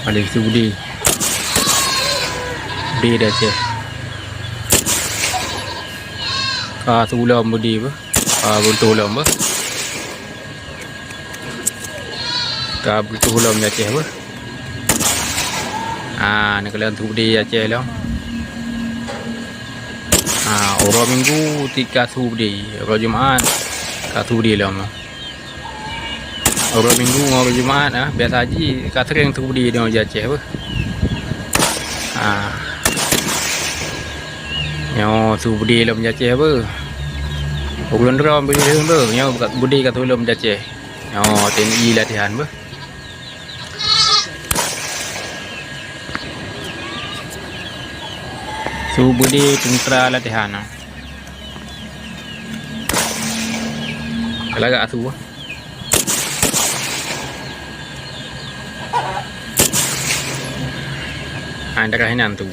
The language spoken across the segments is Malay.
Ada si Budi. Budi dah cek. Tulam Budi apa? Buntu ulam apa? Buntu ulam dah cek apa? Nak kalian tu Budi dah cek lah. Orang minggu 3 Budi, orang Jumaat 1 Budi lah mah. Orang minggu orang Jumaat biasa haji kat sering tu Budi dia jaceh apa. Nyo tu Budi lah menjaceh apa. Bulan drum beli apa, nyo Budi kat tu lah menjaceh. Nyo TNI latihan apa. Su Budi tentera latihan. Kalau agak tu ada kainan tu.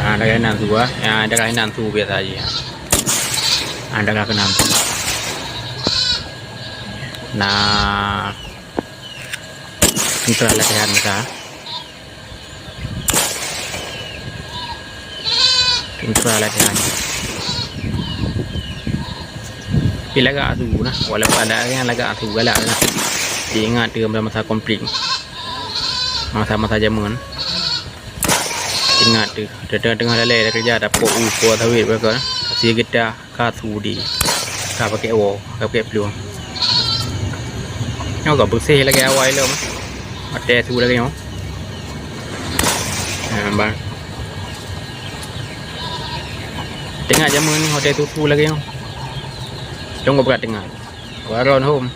Ada kainan tu ada kainan tu biasa aja. Ada kainan tu. Nah, tentera latihan kita. Tentera latihan. Bila agak tu nah, walaupun ada yang agak tu galak nah. Diingat dia masa konflik. Masa-masa zaman. Ingat tu, tengah lalai dah kerja dapat upo sawit berapa. Sia kita katu di. Ka pakai wo, ka pakai peluang. Nyo gak bersih lagi awal lo mah. Ada tu lagi nyo. Bang. Tengah zaman ni hotel tu lagi nyo. Tunggu berat tengah. Waron home.